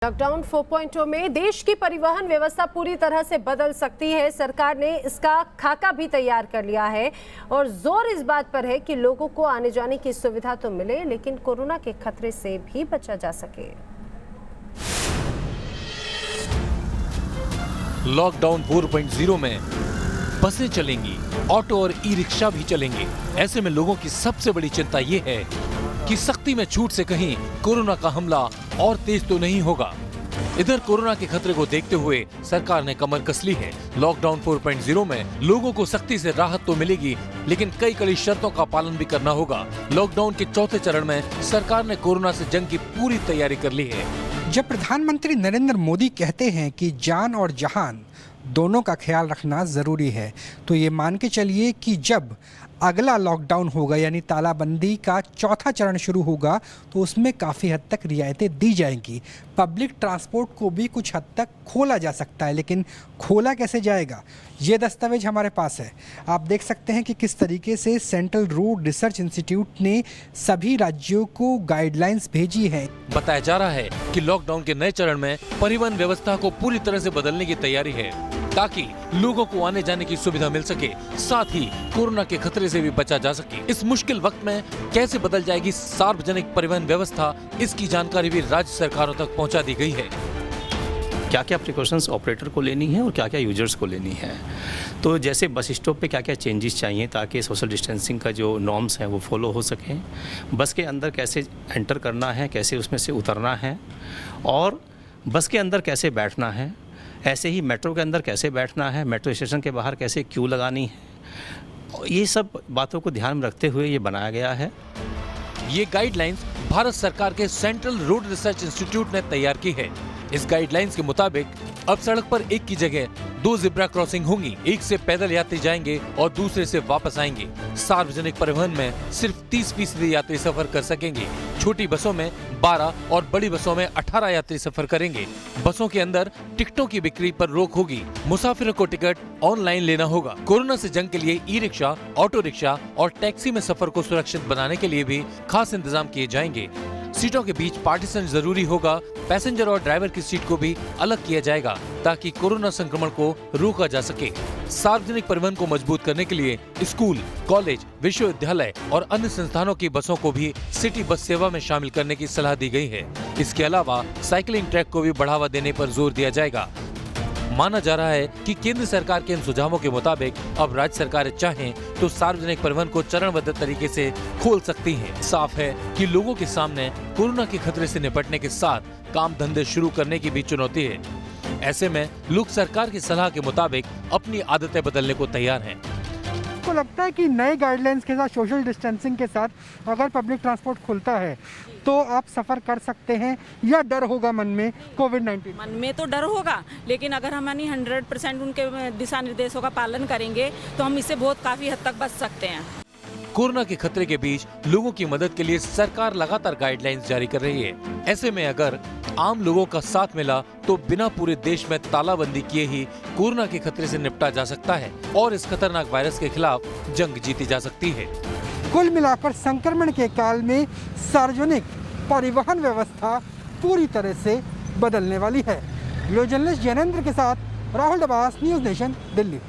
Lockdown 4.0 में देश की परिवहन व्यवस्था पूरी तरह से बदल सकती है। सरकार ने इसका खाका भी तैयार कर लिया है और जोर इस बात पर है कि लोगों को आने जाने की सुविधा तो मिले, लेकिन कोरोना के खतरे से भी बचा जा सके। लॉकडाउन 4.0 में बसें चलेंगी, ऑटो और ई रिक्शा भी चलेंगे। ऐसे में लोगों की सबसे बड़ी चिंता ये है कि सख्ती में छूट से कहीं कोरोना का हमला और तेज तो नहीं होगा। इधर कोरोना के खतरे को देखते हुए सरकार ने कमर कस ली है। लॉकडाउन 4.0 में लोगों को सख्ती से राहत तो मिलेगी, लेकिन कई कड़ी शर्तों का पालन भी करना होगा। लॉकडाउन के चौथे चरण में सरकार ने कोरोना से जंग की पूरी तैयारी कर ली है। जब प्रधानमंत्री नरेंद्र मोदी कहते हैं कि जान और जहान दोनों का ख्याल रखना ज़रूरी है, तो ये मान के चलिए कि जब अगला लॉकडाउन होगा यानी तालाबंदी का चौथा चरण शुरू होगा तो उसमें काफ़ी हद तक रियायतें दी जाएंगी। पब्लिक ट्रांसपोर्ट को भी कुछ हद तक खोला जा सकता है, लेकिन खोला कैसे जाएगा ये दस्तावेज हमारे पास है। आप देख सकते हैं कि किस तरीके से सेंट्रल रोड रिसर्च इंस्टीट्यूट ने सभी राज्यों को गाइडलाइंस भेजी है। बताया जा रहा है कि लॉकडाउन के नए चरण में परिवहन व्यवस्था को पूरी तरह से बदलने की तैयारी है ताकि लोगों को आने जाने की सुविधा मिल सके, साथ ही कोरोना के खतरे से भी बचा जा सके। इस मुश्किल वक्त में कैसे बदल जाएगी सार्वजनिक परिवहन व्यवस्था, इसकी जानकारी भी राज्य सरकारों तक पहुंचा दी गई है। क्या क्या प्रिकॉशंस ऑपरेटर को लेनी है और क्या क्या यूजर्स को लेनी है। तो जैसे बस स्टॉप पे क्या क्या चेंजेस चाहिए ताकि सोशल डिस्टेंसिंग का जो नॉर्म्स हैं वो फॉलो हो सकें। बस के अंदर कैसे एंटर करना है, कैसे उसमें से उतरना है और बस के अंदर कैसे बैठना है। ऐसे ही मेट्रो के अंदर कैसे बैठना है, मेट्रो स्टेशन के बाहर कैसे क्यू लगानी है। ये सब बातों को ध्यान में रखते हुए ये बनाया गया है। ये गाइडलाइंस भारत सरकार के सेंट्रल रोड रिसर्च इंस्टीट्यूट ने तैयार की है। इस गाइडलाइंस के मुताबिक अब सड़क पर एक की जगह 2 ज़ेब्रा क्रॉसिंग होंगी। एक से पैदल यात्री जाएंगे और दूसरे से वापस आएंगे। सार्वजनिक परिवहन में सिर्फ 30% यात्री सफर कर सकेंगे। छोटी बसों में 12 और बड़ी बसों में 18 यात्री सफर करेंगे। बसों के अंदर टिकटों की बिक्री पर रोक होगी। मुसाफिरों को टिकट ऑनलाइन लेना होगा। कोरोना से जंग के लिए ई रिक्शा, ऑटो रिक्शा और टैक्सी में सफर को सुरक्षित बनाने के लिए भी खास इंतजाम किए जाएंगे। सीटों के बीच पार्टीशन जरूरी होगा। पैसेंजर और ड्राइवर की सीट को भी अलग किया जाएगा ताकि कोरोना संक्रमण को रोका जा सके। सार्वजनिक परिवहन को मजबूत करने के लिए स्कूल, कॉलेज, विश्वविद्यालय और अन्य संस्थानों की बसों को भी सिटी बस सेवा में शामिल करने की सलाह दी गई है। इसके अलावा साइकिलिंग ट्रैक को भी बढ़ावा देने पर जोर दिया जाएगा। माना जा रहा है कि केंद्र सरकार के इन सुझावों के मुताबिक अब राज्य सरकारें चाहें तो सार्वजनिक परिवहन को चरणबद्ध तरीके से खोल सकती हैं। साफ है कि लोगों के सामने कोरोना के खतरे से निपटने के साथ काम धंधे शुरू करने की भी चुनौती है। ऐसे में लोग सरकार की सलाह के मुताबिक अपनी आदतें बदलने को तैयार हैं। आपको लगता है कि नए गाइडलाइंस के साथ, सोशल डिस्टेंसिंग के साथ अगर पब्लिक ट्रांसपोर्ट खुलता है तो आप सफ़र कर सकते हैं या डर होगा मन में कोविड-19? मन में तो डर होगा, लेकिन अगर हम 100% उनके दिशा निर्देशों का पालन करेंगे तो हम इससे काफ़ी हद तक बच सकते हैं। कोरोना के खतरे के बीच लोगों की मदद के लिए सरकार लगातार गाइडलाइंस जारी कर रही है। ऐसे में अगर आम लोगों का साथ मिला तो बिना पूरे देश में तालाबंदी किए ही कोरोना के खतरे से निपटा जा सकता है और इस खतरनाक वायरस के खिलाफ जंग जीती जा सकती है। कुल मिलाकर संक्रमण के काल में सार्वजनिक परिवहन व्यवस्था पूरी तरह से बदलने वाली है। वीडियो जर्नलिस्ट जैनेंद्र के साथ राहुल डबास, न्यूज़ नेशन, दिल्ली।